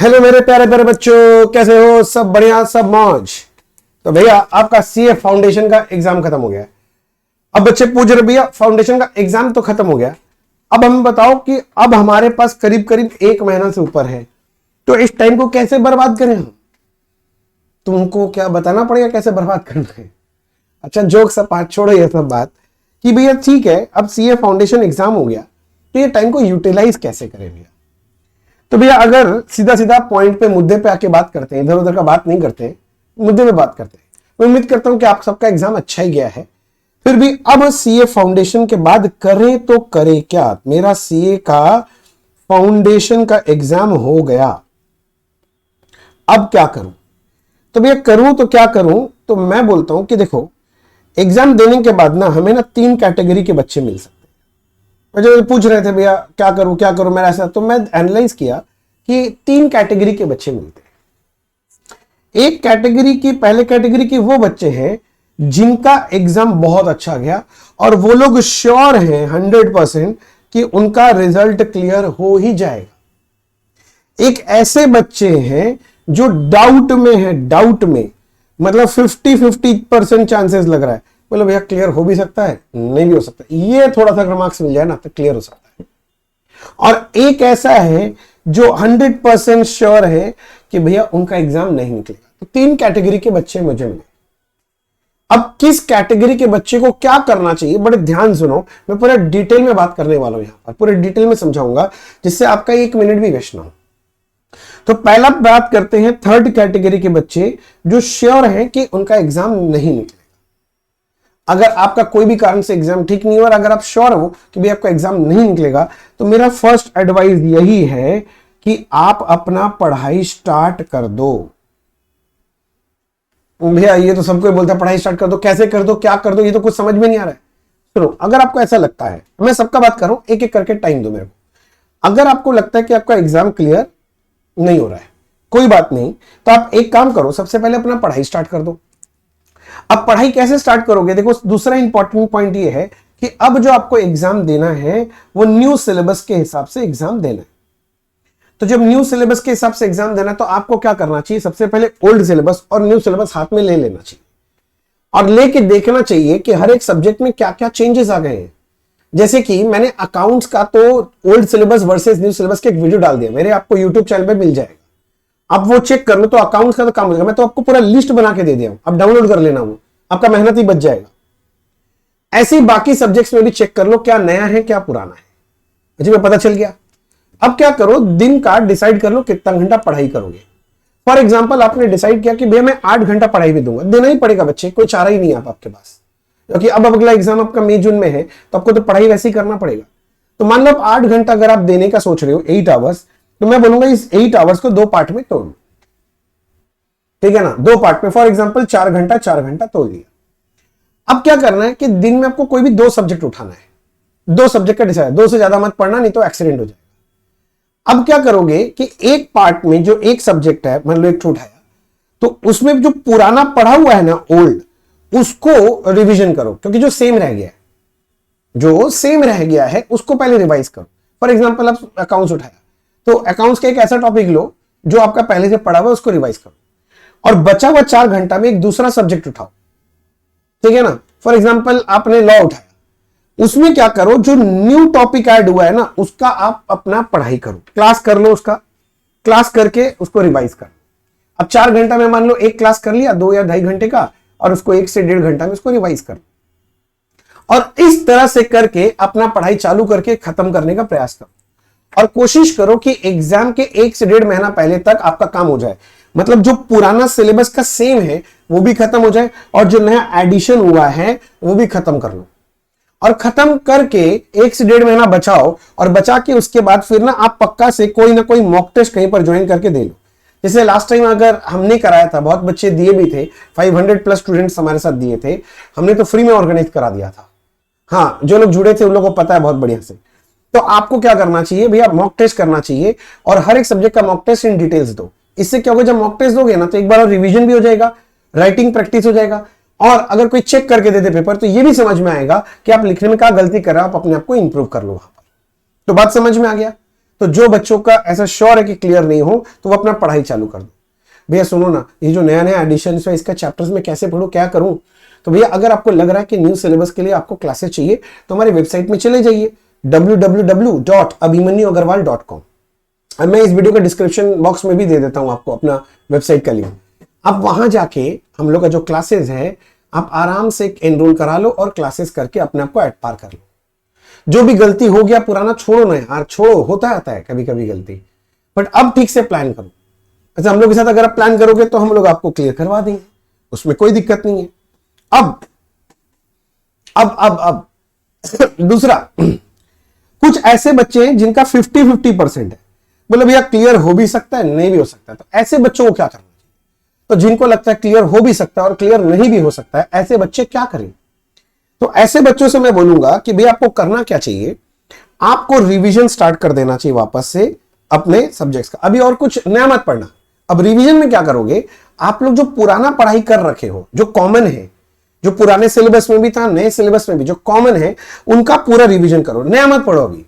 Hello मेरे प्यारे प्यारे बच्चों, कैसे हो? सब बढ़िया, सब मौज। तो भैया आपका सीए फाउंडेशन का एग्जाम खत्म हो गया। अब बच्चे पूछ रहे भैया फाउंडेशन का एग्जाम तो खत्म हो गया, अब हमें बताओ कि अब हमारे पास करीब करीब 1 महीना से ऊपर है, तो इस टाइम को कैसे बर्बाद करें हम? तुमको क्या बताना पड़ेगा कैसे बर्बाद करना है? अच्छा जोक सब बात छोड़ो, ये सब बात कि भैया ठीक है, अब सीए फाउंडेशन एग्जाम हो गया तो ये टाइम को यूटिलाइज कैसे करें भैया? तो भैया अगर सीधा सीधा पॉइंट पे, मुद्दे पे आके बात करते हैं, इधर उधर का बात नहीं करते, मुद्दे पे बात करते हैं। मैं उम्मीद करता हूं कि आप सबका एग्जाम अच्छा ही गया है। फिर भी अब सीए फाउंडेशन के बाद करें तो करें क्या? मेरा सीए का फाउंडेशन का एग्जाम हो गया, अब क्या करूं? तो भैया करूं तो क्या करूं? तो मैं बोलता हूं कि देखो, एग्जाम देने के बाद ना हमें ना 3 कैटेगरी के बच्चे मिल सकते हैं। मुझे पूछ रहे थे भैया क्या करूं क्या करूं मेरा ऐसा, तो मैं एनालाइज किया कि 3 कैटेगरी के बच्चे मिलते हैं। एक कैटेगरी की, पहले कैटेगरी की वो बच्चे हैं जिनका एग्जाम बहुत अच्छा गया और वो लोग श्योर हैं 100% कि उनका रिजल्ट क्लियर हो ही जाएगा। एक ऐसे बच्चे हैं जो डाउट में है, डाउट में मतलब 50-50% चांसेस लग रहा है, बोलो भैया क्लियर हो भी सकता है, नहीं भी हो सकता, ये थोड़ा सा मार्क्स मिल जाए ना तो क्लियर हो सकता है। और एक ऐसा है जो 100% श्योर है कि भैया उनका एग्जाम नहीं निकलेगा। तो 3 कैटेगरी के बच्चे मुझे मिले। अब किस कैटेगरी के बच्चे को क्या करना चाहिए, बड़े ध्यान सुनो, मैं पूरे डिटेल में बात करने वाला हूं, यहां पर पूरे डिटेल में समझाऊंगा जिससे आपका 1 मिनट भी वेस्ट ना हो। तो पहला बात करते हैं 3rd कैटेगरी के बच्चे जो श्योर हैं कि उनका एग्जाम नहीं निकलेगा। अगर आपका कोई भी कारण से एग्जाम ठीक नहीं हो और अगर आप श्योर हो कि भाई आपका एग्जाम नहीं निकलेगा, तो मेरा फर्स्ट एडवाइस यही है कि आप अपना पढ़ाई स्टार्ट कर दो। भैया ये तो सबको बोलता है पढ़ाई स्टार्ट कर दो, कैसे कर दो, क्या कर दो, ये तो कुछ समझ में नहीं आ रहा है। सुनो, अगर आपको ऐसा लगता है, मैं सबका बात कर रहा हूं, एक एक करके टाइम दो मेरे को। अगर आपको लगता है कि आपका एग्जाम क्लियर नहीं हो रहा है, कोई बात नहीं, तो आप एक काम करो, सबसे पहले अपना पढ़ाई स्टार्ट कर दो। अब पढ़ाई कैसे स्टार्ट करोगे? देखो, दूसरा इंपॉर्टेंट पॉइंट ये है कि अब जो आपको एग्जाम देना है वो न्यू सिलेबस के हिसाब से एग्जाम देना है। तो जब न्यू सिलेबस के हिसाब से एग्जाम देना है तो आपको क्या करना चाहिए? सबसे पहले ओल्ड सिलेबस और न्यू सिलेबस हाथ में ले लेना चाहिए और लेके देखना चाहिए कि हर एक सब्जेक्ट में क्या क्या चेंजेस आ गए हैं। जैसे कि मैंने अकाउंट्स का तो old syllabus versus new syllabus के एक वीडियो डाल दिया, मेरे आपको यूट्यूब चैनल पे मिल जाएगा, आप वो चेक कर लो। तो अकाउंट्स का तो काम हो जाएगा, मैं तो आपको पूरा लिस्ट बना के दे दिया हूं, आप डाउनलोड कर लेना, वो आपका मेहनत ही बच जाएगा। ऐसे ही बाकी सब्जेक्ट्स में भी चेक कर लो क्या नया है क्या पुराना है। मुझे में पता चल गया। अब क्या करो, दिन का डिसाइड कर लो कितना घंटा पढ़ाई करोगे। फॉर एग्जाम्पल आपने डिसाइड किया कि भैया मैं 8 घंटा पढ़ाई भी दूंगा, देना ही पड़ेगा बच्चे, कोई चारा ही नहीं है आपके पास, क्योंकि अब अगला एग्जाम आपका मई जून में है, तो आपको तो पढ़ाई वैसे ही करना पड़ेगा। तो मान लो आप 8 घंटा अगर आप देने का सोच रहे हो, 8 आवर्स, तो मैं बोलूंगा इस 8 आवर्स को 2 पार्ट में तोड़, ठीक है ना, 2 पार्ट में। फॉर एग्जाम्पल 4 घंटा 4 घंटा तोड़ लिया। अब क्या करना है कि दिन में आपको कोई भी 2 सब्जेक्ट उठाना है, 2 सब्जेक्ट का डिसाइड, 2 से ज्यादा मत पढ़ना, नहीं तो एक्सीडेंट हो जाएगा। अब क्या करोगे कि एक पार्ट में जो एक सब्जेक्ट है, मान लो एक उठाया, तो उसमें जो पुराना पढ़ा हुआ है ना, ओल्ड, उसको रिवीजन करो, क्योंकि जो सेम रह गया है, जो सेम रह गया है उसको पहले रिवाइज करो। फॉर एग्जांपल आप अकाउंट्स उठाया, तो अकाउंट्स का एक ऐसा टॉपिक लो जो आपका पहले से पढ़ा हुआ है, उसको रिवाइज करो और बचा हुआ 4 घंटा में एक दूसरा सब्जेक्ट उठाओ, ठीक है ना। फॉर एग्जांपल आपने लॉ उठाया, उसमें क्या करो, जो न्यू टॉपिक ऐड हुआ है ना, उसका आप अपना पढ़ाई करो, क्लास कर लो, उसका क्लास करके उसको रिवाइज कर। अब 4 घंटा में मान लो एक क्लास कर लिया, 2 या 2.5 घंटे का, और उसको 1 से 1.5 घंटा में उसको रिवाइज कर। और इस तरह से करके अपना पढ़ाई चालू करके खत्म करने का प्रयास करो और कोशिश करो कि एग्जाम के 1 से 1.5 महीना पहले तक आपका काम हो जाए। मतलब जो पुराना सिलेबस का सेम है वो भी खत्म हो जाए और जो नया एडिशन हुआ है वो भी खत्म कर लो। और खत्म करके 1 से 1.5 महीना बचाओ और बचा के उसके बाद फिर ना आप पक्का से कोई ना कोई मॉक टेस्ट कहीं पर ज्वाइन करके दे लो। जैसे लास्ट टाइम अगर हमने कराया था, बहुत बच्चे दिए भी थे, 500+ स्टूडेंट्स हमारे साथ दिए थे, हमने तो फ्री में ऑर्गेनाइज करा दिया था। हाँ, जो लोग जुड़े थे उन लोगों को पता है बहुत बढ़िया से। तो आपको क्या करना चाहिए भैया, मॉक टेस्ट करना चाहिए और हर एक सब्जेक्ट का मॉक टेस्ट इन डिटेल्स दो। इससे क्या होगा, जब मॉक टेस्ट दोगे ना तो एक बार और रिवीजन भी हो जाएगा, राइटिंग प्रैक्टिस हो जाएगा, और अगर कोई चेक करके दे दे पेपर तो ये भी समझ में आएगा कि आप लिखने में क्या गलती कर रहे हो, आप अपने आप को इंप्रूव कर लो वहां पर। तो बात समझ में आ गया। तो जो बच्चों का ऐसा श्योर है कि क्लियर नहीं हो तो वो अपना पढ़ाई चालू कर दो। भैया सुनो ना, ये जो नया नया एडिशन है इसका चैप्टर्स में कैसे पढ़ूं, क्या करूं? तो भैया अगर आपको लग रहा है कि न्यू सिलेबस के लिए आपको क्लासेस चाहिए तो हमारी वेबसाइट में चले जाइए www.abhimanyu.agarwal.com। और मैं इस वीडियो का डिस्क्रिप्शन बॉक्स में भी दे देता हूं आपको अपना वेबसाइट का लिंक। आप वहां जाके हम लोग का जो क्लासेस है आप आराम से एनरोल करा लो और क्लासेस करके अपने आप को एट पार कर लो। जो भी गलती हो गया पुराना छोड़ो ना यार, छोड़ो, होता आता है कभी कभी गलती, बट अब ठीक से प्लान करो। अच्छा, हम लोग के साथ अगर आप प्लान करोगे तो हम लोग आपको क्लियर करवा देंगे, उसमें कोई दिक्कत नहीं है। अब दूसरा, कुछ ऐसे बच्चे हैं जिनका 50-50% है, बोले भैया क्लियर हो भी सकता है नहीं भी हो सकता है, तो ऐसे बच्चों को क्या करना चाहिए? तो जिनको लगता है क्लियर हो भी सकता है और क्लियर नहीं भी हो सकता है, ऐसे बच्चे क्या करें? तो ऐसे बच्चों से मैं बोलूंगा कि भैया आपको करना क्या चाहिए, आपको रिवीजन स्टार्ट कर देना चाहिए वापस से अपने सब्जेक्ट्स का। अभी और कुछ नया मत पढ़ना। अब रिवीजन में क्या करोगे, आप लोग जो पुराना पढ़ाई कर रखे हो, जो कॉमन है, जो पुराने सिलेबस में भी था, नए सिलेबस में भी जो कॉमन है, उनका पूरा रिवीजन करो। नया मत पढ़ो। अभी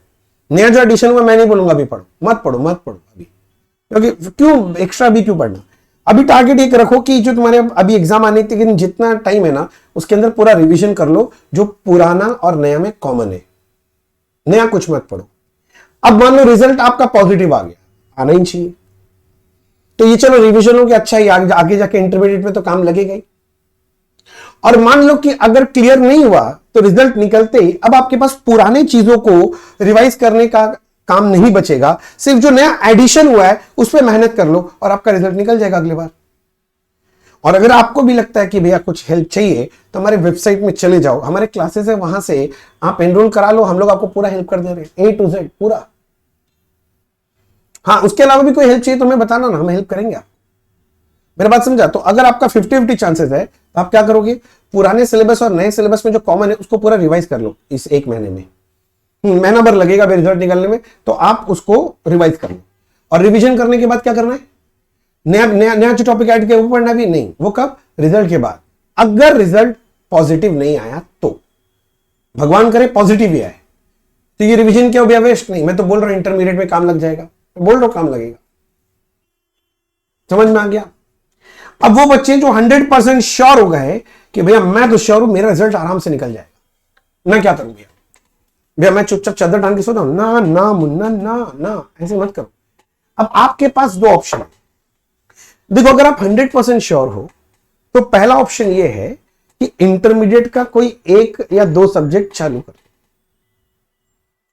नया जो एडिशन हुआ मैं नहीं बोलूंगा अभी पढ़ो, मत पढ़ो अभी, क्योंकि क्यों एक्स्ट्रा भी क्यों पढ़ना? अभी टारगेट एक रखो कि जो तुम्हारे अभी एग्जाम आने के जितना टाइम है ना, उसके अंदर पूरा रिवीजन कर लो जो पुराना और नया में कॉमन है। नया कुछ मत पढ़ो। अब मान लो रिजल्ट आपका पॉजिटिव आ गया, आना ही चाहिए, तो ये चलो रिवीजन हो गया, अच्छा ही आगे जाके इंटरमीडिएट में तो काम लगेगा ही। और मान लो कि अगर क्लियर नहीं हुआ तो रिजल्ट निकलते ही अब आपके पास पुराने चीजों को रिवाइज करने का काम नहीं बचेगा, सिर्फ जो नया एडिशन हुआ है उस पर मेहनत कर लो और आपका रिजल्ट निकल जाएगा अगली बार। और अगर आपको भी लगता है कि भैया कुछ हेल्प चाहिए तो हमारे वेबसाइट में चले जाओ, हमारे क्लासेस है, वहां से आप एनरोल करा लो, हम लोग आपको पूरा हेल्प कर दे रहे हैं, A to Z पूरा। हाँ, उसके अलावा भी कोई हेल्प चाहिए तो हमें बताना ना, हम हेल्प करेंगे आप। मेरी बात समझा? तो अगर आपका 50-50 चांसेस है तो आप क्या करोगे, पुराने सिलेबस और नए सिलेबस में जो कॉमन है उसको पूरा रिवाइज कर लो इस एक महीने में। महीना भर लगेगा रिजल्ट निकलने में, तो आप उसको रिवाइज कर लो। और रिवीजन करने के बाद क्या करना है, नया नया नया जो टॉपिक ऐड किया वो पढ़ना भी नहीं, वो कब, रिजल्ट के बाद। अगर रिजल्ट पॉजिटिव नहीं आया तो, भगवान करे पॉजिटिव ही आए, तो ये रिवीजन क्या हो गया, वेस्ट नहीं। मैं तो बोल रहा हूं इंटरमीडिएट में काम लग जाएगा, मैं बोल रहा हूं काम लगेगा। समझ में आ गया? अब वो बच्चे जो 100% श्योर हो गए कि भैया मैं तो श्योर हूं मेरा रिजल्ट आराम से निकल जाएगा, मैं क्या करूं भैया मैं चुपचाप चादर टांग के सोता हूं, ना ना मुन्ना ना ना, ऐसे मत करो। अब आपके पास दो ऑप्शन है। देखो, अगर आप 100% श्योर हो तो पहला ऑप्शन ये है कि इंटरमीडिएट का कोई 1 या 2 सब्जेक्ट चालू कर।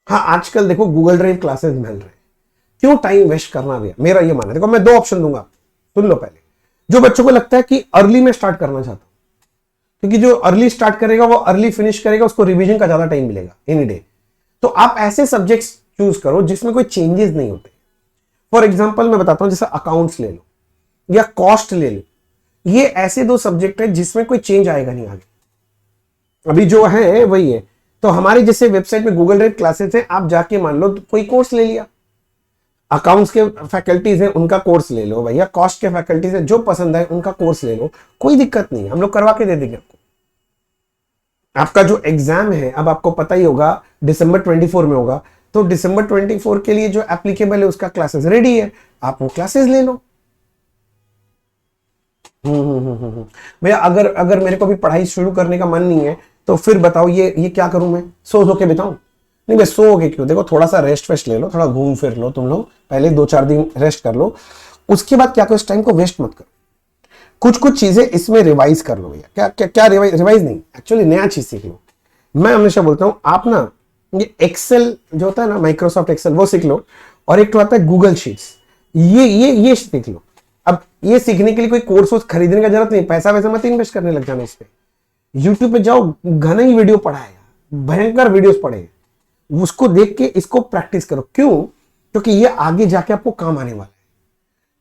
हाँ, आजकल देखो गूगल ड्राइव क्लासेस मिल रहे हैं, क्यों टाइम वेस्ट करना भैया, मेरा ये मानना है। देखो मैं 2 ऑप्शन दूंगा, सुन लो। पहले जो बच्चों को लगता है कि अर्ली में स्टार्ट करना चाहता हूं, क्योंकि जो अर्ली स्टार्ट करेगा वो अर्ली फिनिश करेगा, उसको रिवीजन का ज्यादा टाइम मिलेगा एनी डे। तो आप ऐसे सब्जेक्ट्स चूज करो जिसमें कोई चेंजेस नहीं होते। फॉर एग्जांपल मैं बताता हूं, जैसे अकाउंट्स ले लो या कॉस्ट ले लो, ये ऐसे 2 सब्जेक्ट है जिसमें कोई चेंज आएगा नहीं आगे, अभी जो है वही है। तो हमारे जैसे वेबसाइट में गूगल ड्राइव क्लासेस है, आप जाके मान लो कोई कोर्स ले लिया, अकाउंट्स के फैकल्टीज है उनका कोर्स ले लो भैया, कॉस्ट के फैकल्टीज है जो पसंद है उनका कोर्स ले लो, कोई दिक्कत नहीं, हम लोग करवा के दे देंगे आपको। आपका जो एग्जाम है अब आपको पता ही होगा दिसंबर 24 में होगा, तो दिसंबर 24 के लिए जो एप्लीकेबल है उसका क्लासेस रेडी है, आप वो क्लासेस ले लो। भैया अगर मेरे को भी पढ़ाई शुरू करने का मन नहीं है तो फिर बताओ ये क्या करूं, मैं सो के बताऊं? नहीं, मैं सो के क्यों, देखो थोड़ा सा रेस्ट वेस्ट ले लो, थोड़ा घूम फिर लो, तुम लोग पहले 2-4 दिन रेस्ट कर लो, उसके बाद क्या करो, इस टाइम को वेस्ट मत करो, कुछ चीजें इसमें रिवाइज कर लो भैया। क्या क्या क्या रिवाइज नहीं, एक्चुअली नया चीज सीख लो। मैं हमेशा बोलता हूं आप ना ये एक्सेल जो होता है ना, माइक्रोसॉफ्ट एक्सेल, वो सीख लो, और एक तो आता है गूगल शीट्स, ये सीख लो। अब ये सीखने के लिए कोई कोर्स खरीदने का जरूरत नहीं, पैसा वैसा मत इन्वेस्ट करने लग जाना इस पे। यूट्यूब पे जाओ, घना ही वीडियो पढ़ा है, भयंकर वीडियोस पढ़े, उसको देख के इसको प्रैक्टिस करो। क्यों? क्योंकि ये आगे जाके आपको काम आने वाला है।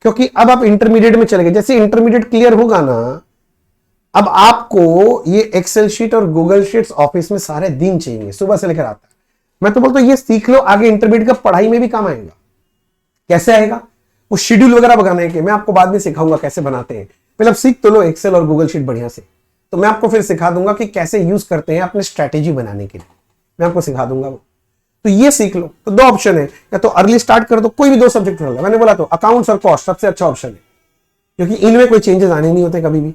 क्योंकि अब आप इंटरमीडिएट में चले गए, जैसे इंटरमीडिएट क्लियर होगा ना, अब आपको ये एक्सेल शीट और गूगल शीट्स ऑफिस में सारे दिन चाहिए, सुबह से लेकर आता है। मैं तो बोलता हूं ये सीख लो, आगे इंटरमीडिएट का पढ़ाई में भी काम आएगा। कैसे आएगा? वो शेड्यूल वगैरह बनाने के मैं आपको बाद में सिखाऊंगा कैसे बनाते हैं, पहले आप सीख तो लो एक्सेल और गूगल शीट बढ़िया से, तो मैं आपको फिर सिखा दूंगा कि कैसे यूज करते हैं अपने स्ट्रैटेजी बनाने के लिए, मैं आपको सिखा दूंगा वो। तो ये सीख लो। तो दो ऑप्शन है, या तो अर्ली स्टार्ट कर दो, कोई भी दो सब्जेक्ट कर लो। मैंने बोला तो अकाउंट्स और कॉस्ट सबसे अच्छा ऑप्शन है, क्योंकि इनमें कोई चेंजेस आने नहीं होते कभी भी।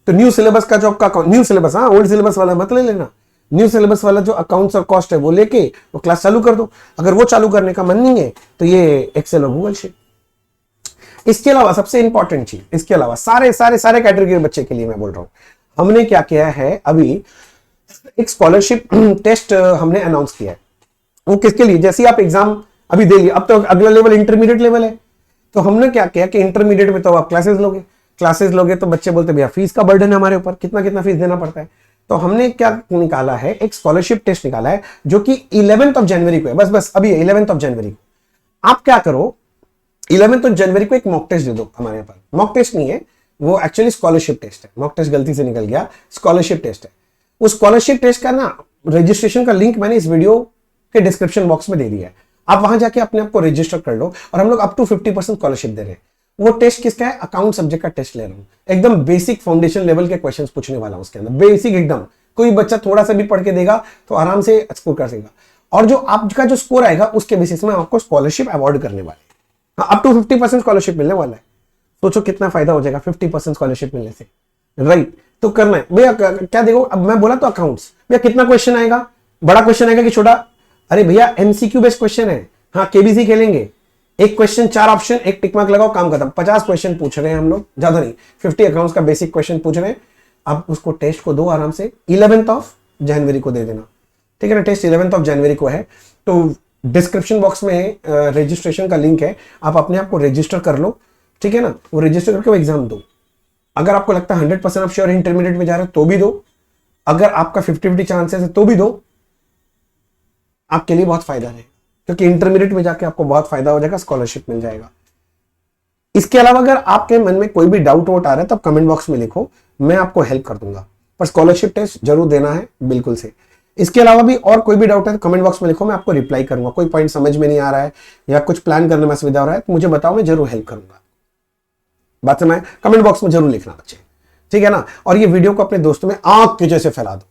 तो न्यू सिलेबस का जो आपका न्यू सिलेबस, हाँ ओल्ड सिलेबस वाला मत ले लेना, न्यू सिलेबस वाला जो अकाउंट्स और कॉस्ट है वो लेके वो क्लास चालू कर दो। अगर वो चालू करने का मन नहीं है तो ये एक्सेल और गूगल शीट। इसके अलावा सबसे इंपॉर्टेंट चीज, इसके अलावा सारे सारे सारे कैटेगरी के बच्चे के लिए मैं बोल रहा हूं, हमने क्या किया है, अभी एक स्कॉलरशिप टेस्ट हमने अनाउंस किया है। वो किसके लिए, जैसे आप एग्जाम अभी दे लिया, अब तो अगला लेवल इंटरमीडिएट लेवल है। तो हमने क्या किया कि इंटरमीडिएट में तो आप क्लासेस लोगे तो बच्चे बोलते भैया फीस का बर्डन है हमारे ऊपर, कितना कितना फीस देना पड़ता है। तो हमने क्या निकाला है, एक स्कॉलरशिप टेस्ट निकाला है जो कि 11 जनवरी को है। बस अभी 11 जनवरी को आप क्या करो, 11 जनवरी को एक मॉक टेस्ट दे दो। हमारे यहाँ पर मॉक टेस्ट नहीं है, वो एक्चुअली स्कॉलरशिप टेस्ट है। मॉक टेस्ट गलती से निकल गया, स्कॉलरशिप टेस्ट है। उस स्कॉलरशिप टेस्ट का ना रजिस्ट्रेशन का लिंक मैंने इस वीडियो के डिस्क्रिप्शन बॉक्स में दे दिया है। आप वहां जाके अपने आप को रजिस्टर कर लो, और हम लोग अप टू 50% स्कॉलरशिप दे रहे हैं। वो टेस्ट किसका है, अकाउंट सब्जेक्ट का टेस्ट ले रहा हूं। एकदम बेसिक फाउंडेशन लेवल के क्वेश्चंस पूछने वाला हूं उसके अंदर, बेसिक एकदम। कोई बच्चा थोड़ा सा भी पढ़ के देगा तो आराम से स्कोर कर सकेगा, और जो आपका जो स्कोर आएगा उसके बेसिस में आपको स्कॉलरशिप अवॉर्ड करने वाले। अप टू 50% स्कॉलरशिप मिलने वाला है। सोचो कितना फायदा हो जाएगा 50% स्कॉलरशिप मिलने से, राइट। तो करना है भैया, क्या देखो, अब मैं बोला तो अकाउंट्स, भैया कितना क्वेश्चन आएगा, बड़ा क्वेश्चन आएगा कि छोटा? अरे भैया एमसीक्यू बेस्ड क्वेश्चन है, हाँ केबीसी खेलेंगे, एक क्वेश्चन 4 ऑप्शन, एक टिक मार्क लगाओ, काम खत्म। 50 क्वेश्चन पूछ रहे हैं हम लोग, ज्यादा नहीं, 50 अकाउंट्स का बेसिक क्वेश्चन पूछ रहे हैं। आप उसको टेस्ट को दो आराम से, 11 जनवरी को दे देना, ठीक है ना। टेस्ट 11 जनवरी को है, तो डिस्क्रिप्शन बॉक्स में रजिस्ट्रेशन का लिंक है, आप अपने आप को रजिस्टर कर लो, ठीक है ना। वो रजिस्टर करके वो एग्जाम दो। अगर आपको लगता है 100% आप श्योर इंटरमीडिएट में जा रहे हो तो भी दो, अगर आपका 50-50 चांसेस है तो भी दो, आपके लिए बहुत फायदा है, क्योंकि इंटरमीडिएट में जाके आपको बहुत फायदा हो जाएगा, स्कॉलरशिप मिल जाएगा। इसके अलावा अगर आपके मन में कोई भी डाउट वोट आ रहा है तो आप कमेंट बॉक्स में लिखो, मैं आपको हेल्प कर दूंगा। पर स्कॉलरशिप टेस्ट जरूर देना है, बिल्कुल से। इसके अलावा भी और कोई भी डाउट है तो कमेंट बॉक्स में लिखो, मैं आपको रिप्लाई करूंगा। कोई पॉइंट समझ में नहीं आ रहा है या कुछ प्लान करने में असुविधा हो रहा है तो मुझे बताओ, मैं जरूर हेल्प करूंगा। बात समझ, कमेंट बॉक्स में जरूर लिखना बच्चे, ठीक है ना। और ये वीडियो को अपने दोस्तों में आंख के जैसे फैला दो।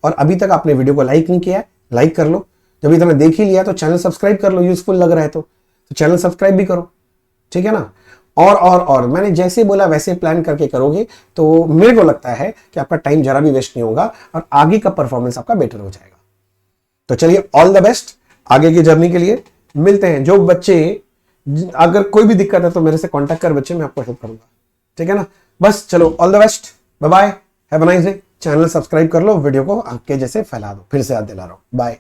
और अभी तक आपने वीडियो को लाइक नहीं किया है, लाइक कर लो। जब इतना देख ही लिया तो चैनल सब्सक्राइब कर लो, यूजफुल लग रहा है तो चैनल सब्सक्राइब भी करो, ठीक है ना। और मैंने जैसे बोला वैसे प्लान करके करोगे तो मेरे को लगता है कि आपका टाइम जरा भी वेस्ट नहीं होगा और आगे का परफॉर्मेंस आपका बेटर हो जाएगा। तो चलिए, ऑल द बेस्ट आगे की जर्नी के लिए। मिलते हैं। जो बच्चे, अगर कोई भी दिक्कत है तो मेरे से कांटेक्ट कर बच्चे, मैं आपको हेल्प करूंगा, ठीक है ना। बस चलो, all the best, bye bye, have a nice day. Channel subscribe कर लो, वीडियो को आगे जैसे फैला दो, फिर से याद दिला रहा हूं, बाय।